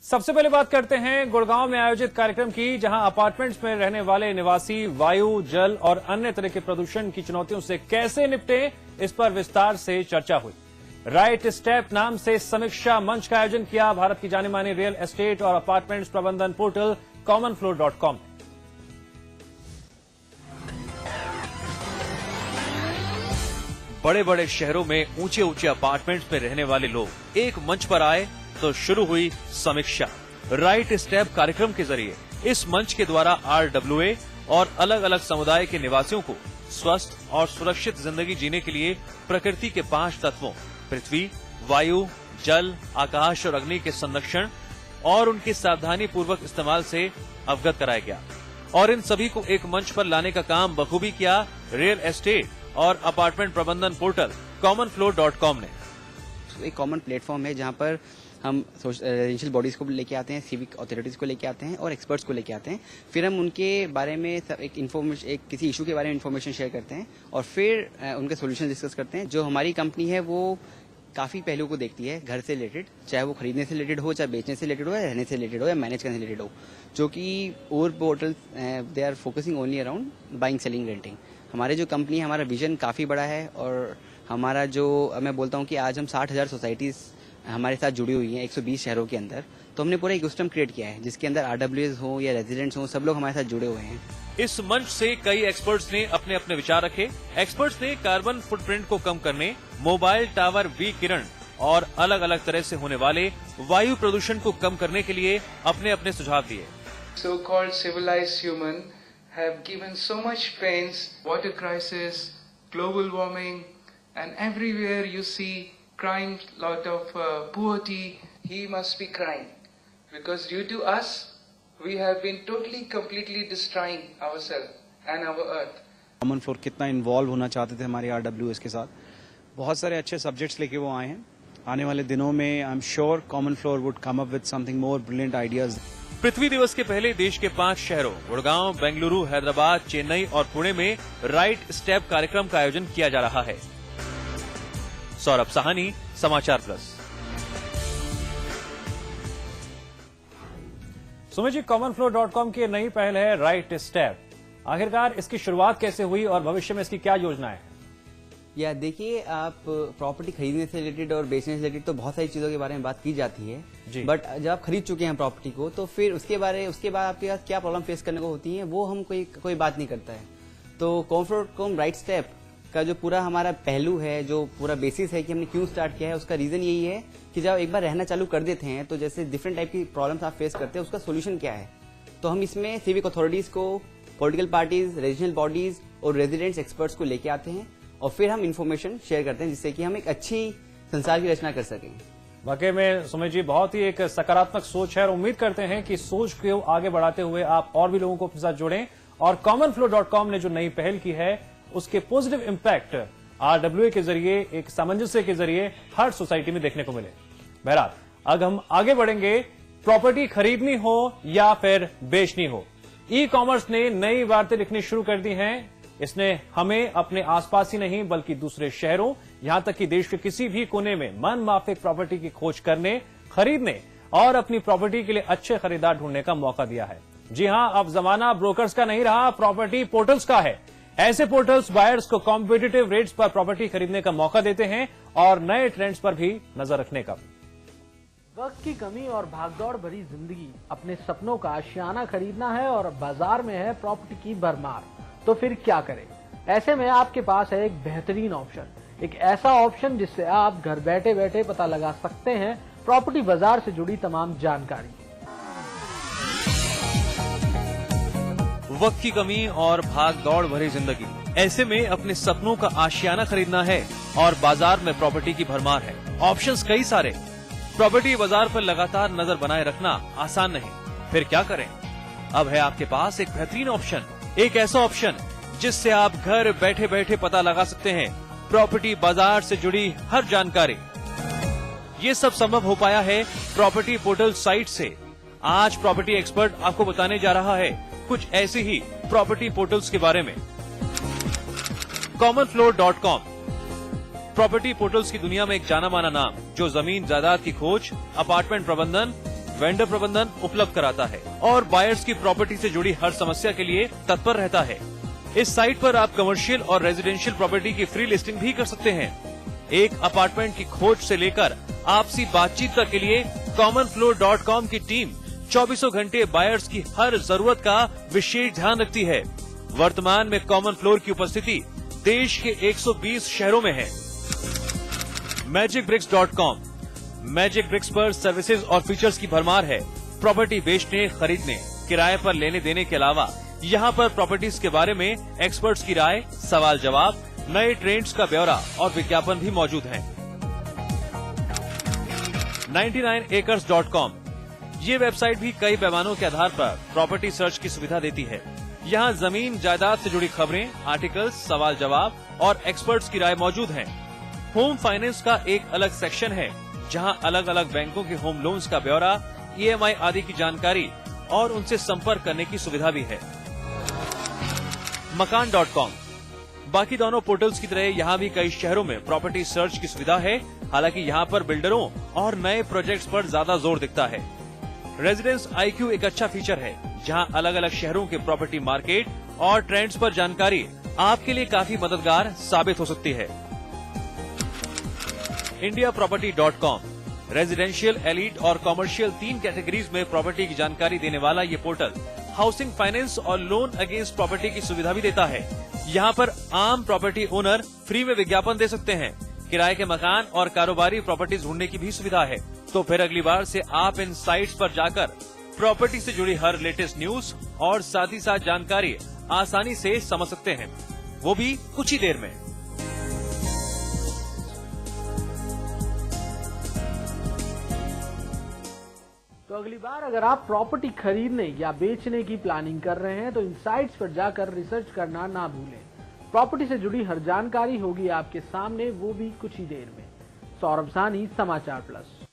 सबसे पहले बात करते हैं गुड़गांव में आयोजित कार्यक्रम की, जहां अपार्टमेंट्स में रहने वाले निवासी वायु, जल और अन्य तरह के प्रदूषण की चुनौतियों से कैसे निपटे, इस पर विस्तार से चर्चा हुई। राइट स्टेप नाम से समीक्षा मंच का आयोजन किया भारत की जानी मानी रियल एस्टेट और अपार्टमेंट्स प्रबंधन पोर्टल commonfloor.com। बड़े बड़े शहरों में ऊंचे ऊंचे अपार्टमेंट्स में रहने वाले लोग एक मंच पर आए तो शुरू हुई समीक्षा। राइट स्टेप कार्यक्रम के जरिए इस मंच के द्वारा RWA और अलग अलग समुदाय के निवासियों को स्वस्थ और सुरक्षित जिंदगी जीने के लिए प्रकृति के 5 तत्वों पृथ्वी, वायु, जल, आकाश और अग्नि के संरक्षण और उनके सावधानी पूर्वक इस्तेमाल से अवगत कराया गया और इन सभी को एक मंच पर लाने का काम बखूबी किया रियल एस्टेट और अपार्टमेंट प्रबंधन पोर्टल commonfloor.com ने। एक कॉमन प्लेटफॉर्म है जहां पर हम रेजिडेंशियल बॉडीज को लेके आते हैं, सिविक अथॉरिटीज को लेके आते हैं और एक्सपर्ट्स को लेके आते हैं। फिर हम उनके बारे में एक किसी इशू के बारे में इन्फॉर्मेशन शेयर करते हैं और फिर उनके सॉल्यूशन डिस्कस करते हैं। जो हमारी कंपनी है वो काफी पहलुओं को देखती है घर से रिलेटेड, चाहे वो खरीदने से रिलेटेड हो, चाहे बेचने से रिलेटेड हो, या रहने से रिलेटेड हो, या मैनेज करने से रिलेटेड हो, जो कि और portal they are focusing only around buying, selling, renting. हमारे जो कंपनी है, हमारा विजन काफी बड़ा है और हमारा जो मैं बोलता हूँ कि आज हम 60,000 सोसाइटीज हमारे साथ जुड़ी हुई हैं 120 शहरों के अंदर। तो हमने पूरा इकोसिस्टम क्रिएट किया है जिसके अंदर RWAs हो या रेजिडेंट्स हो, सब लोग हमारे साथ जुड़े हुए हैं। इस मंच से कई एक्सपर्ट्स ने अपने अपने विचार रखे। एक्सपर्ट्स ने कार्बन फुटप्रिंट को कम करने, मोबाइल टावर विकिरण और अलग अलग तरह से होने वाले वायु प्रदूषण को कम करने के लिए अपने अपने सुझाव दिए। So-called civilized human have given so much pains, water crisis, global warming, and everywhere you see crying lot of poverty. He must be crying because due to us we have been totally completely destroying ourselves and our earth. Common floor कितना involve होना चाहते थे हमारे RWAs के साथ, बहुत सारे अच्छे सब्जेक्ट्स लेके वो आए हैं। आने वाले दिनों में I am sure common floor would come up with something more brilliant ideas. पृथ्वी दिवस के पहले देश के 5 शहरों गुड़गांव, बेंगलुरु, हैदराबाद, चेन्नई और पुणे में राइट स्टेप कार्यक्रम का आयोजन किया जा रहा है। सौरभ साहनी, समाचार प्लस। सुमित जी, commonfloor.com की नई पहल है राइट स्टेप। आखिरकार इसकी शुरुआत कैसे हुई और भविष्य में इसकी क्या योजनाएं हैं? या देखिए, आप प्रॉपर्टी खरीदने से रिलेटेड और बेचने से रिलेटेड तो बहुत सारी चीजों के बारे में बात की जाती है, बट जब आप खरीद चुके हैं प्रॉपर्टी को तो फिर उसके बाद आपके पास क्या प्रॉब्लम फेस करने को होती है वो हम कोई बात नहीं करता है। तो commonfloor.com राइट स्टेप का जो पूरा हमारा पहलू है, जो पूरा बेसिस है कि हमने क्यों स्टार्ट किया है, उसका रीजन यही है कि जब एक बार रहना चालू कर देते हैं तो जैसे डिफरेंट टाइप की प्रॉब्लम्स आप फेस करते हैं, उसका सोल्यूशन क्या है। तो हम इसमें सिविक अथॉरिटीज को, पॉलिटिकल पार्टीज, रीजनल बॉडीज और रेजिडेंट्स एक्सपर्ट्स को लेके आते हैं और फिर हम इन्फॉर्मेशन शेयर करते हैं जिससे कि हम एक अच्छी संसार की रचना कर सकें। वाकई में सुमित जी, बहुत ही एक सकारात्मक सोच है और उम्मीद करते हैं कि सोच को आगे बढ़ाते हुए आप और भी लोगों को अपने साथ जोड़ें और commonfloor.com ने जो नई पहल की है उसके पॉजिटिव इंपैक्ट RWA के जरिए, एक सामंजस्य के जरिए हर सोसाइटी में देखने को मिले। बहरहाल, अब हम आगे बढ़ेंगे। प्रॉपर्टी खरीदनी हो या फिर बेचनी हो, ई-कॉमर्स ने नई वार्तें लिखनी शुरू कर दी हैं। इसने हमें अपने आसपास ही नहीं बल्कि दूसरे शहरों, यहां तक कि देश के किसी भी कोने में मन माफिक प्रॉपर्टी की खोज करने, खरीदने और अपनी प्रॉपर्टी के लिए अच्छे खरीदार ढूंढने का मौका दिया है। जी हां, अब जमाना ब्रोकर्स का नहीं रहा, प्रॉपर्टी पोर्टल्स का है। ऐसे पोर्टल्स बायर्स को कॉम्पिटिटिव रेट्स पर प्रॉपर्टी खरीदने का मौका देते हैं और नए ट्रेंड्स पर भी नजर रखने का। वक्त की कमी और भागदौड़ भरी जिंदगी, अपने सपनों का आशियाना खरीदना है और बाजार में है प्रॉपर्टी की भरमार, तो फिर क्या करें। ऐसे में आपके पास है एक बेहतरीन ऑप्शन, एक ऐसा ऑप्शन जिससे आप घर बैठे बैठे पता लगा सकते हैं प्रॉपर्टी बाजार से जुड़ी तमाम जानकारी। वक्त की कमी और भाग दौड़ भरी जिंदगी, ऐसे में अपने सपनों का आशियाना खरीदना है और बाजार में प्रॉपर्टी की भरमार है। ऑप्शंस कई सारे, प्रॉपर्टी बाजार पर लगातार नजर बनाए रखना आसान नहीं। फिर क्या करें? अब है आपके पास एक बेहतरीन ऑप्शन, एक ऐसा ऑप्शन जिससे आप घर बैठे बैठे पता लगा सकते हैं प्रॉपर्टी बाजार से जुड़ी हर जानकारी। ये सब संभव हो पाया है प्रॉपर्टी पोर्टल साइट से। आज प्रॉपर्टी एक्सपर्ट आपको बताने जा रहा है कुछ ऐसे ही प्रॉपर्टी पोर्टल्स के बारे में। commonfloor.com प्रॉपर्टी पोर्टल्स की दुनिया में एक जाना माना नाम, जो जमीन जायदाद की खोज, अपार्टमेंट प्रबंधन, वेंडर प्रबंधन उपलब्ध कराता है और बायर्स की प्रॉपर्टी से जुड़ी हर समस्या के लिए तत्पर रहता है। इस साइट पर आप कमर्शियल और रेजिडेंशियल प्रॉपर्टी की फ्री लिस्टिंग भी कर सकते हैं। एक अपार्टमेंट की खोज से लेकर आपसी बातचीत तक के लिए commonfloor.com की टीम 24 घंटे बायर्स की हर जरूरत का विशेष ध्यान रखती है। वर्तमान में कॉमन फ्लोर की उपस्थिति देश के 120 शहरों में है। magicbricks.com मैजिक ब्रिक्स पर सर्विसेज और फीचर्स की भरमार है। प्रॉपर्टी बेचने, खरीदने, किराए पर लेने देने के अलावा यहाँ पर प्रॉपर्टीज के बारे में एक्सपर्ट्स की राय, सवाल जवाब, नए ट्रेंड्स का ब्यौरा और विज्ञापन भी मौजूद हैं। 99acres.com ये वेबसाइट भी कई पैमानों के आधार पर प्रॉपर्टी सर्च की सुविधा देती है। यहाँ जमीन जायदाद से जुड़ी खबरें, आर्टिकल्स, सवाल जवाब और एक्सपर्ट्स की राय मौजूद हैं। होम फाइनेंस का एक अलग सेक्शन है जहां अलग अलग बैंकों के होम लोन्स का ब्यौरा, EMI आदि की जानकारी और उनसे संपर्क करने की सुविधा भी है। मकान.com बाकी दोनों पोर्टल्स की तरह यहाँ भी कई शहरों में प्रॉपर्टी सर्च की सुविधा है। हालांकि यहाँ पर बिल्डरों और नए प्रोजेक्ट्स पर ज्यादा जोर दिखता है। रेजिडेंस IQ एक अच्छा फीचर है जहाँ अलग अलग शहरों के प्रॉपर्टी मार्केट और ट्रेंड्स पर जानकारी आपके लिए काफी मददगार साबित हो सकती है। indiaproperty.com रेजिडेंशियल, एलीट और कॉमर्शियल 3 कैटेगरीज में प्रॉपर्टी की जानकारी देने वाला ये पोर्टल हाउसिंग फाइनेंस और लोन अगेंस्ट प्रॉपर्टी की सुविधा भी देता है। यहाँ पर आम प्रॉपर्टी ओनर फ्री में विज्ञापन दे सकते हैं। किराए के मकान और कारोबारी प्रॉपर्टी ढूंढने की भी सुविधा है। तो फिर अगली बार से आप इन साइट्स पर जाकर प्रॉपर्टी से जुड़ी हर लेटेस्ट न्यूज और साथ ही साथ जानकारी आसानी से समझ सकते हैं, वो भी कुछ ही देर में। तो अगली बार अगर आप प्रॉपर्टी खरीदने या बेचने की प्लानिंग कर रहे हैं तो इन साइट्स पर जाकर रिसर्च करना ना भूलें। प्रॉपर्टी से जुड़ी हर जानकारी होगी आपके सामने, वो भी कुछ ही देर में। सौरभ सानी, समाचार प्लस।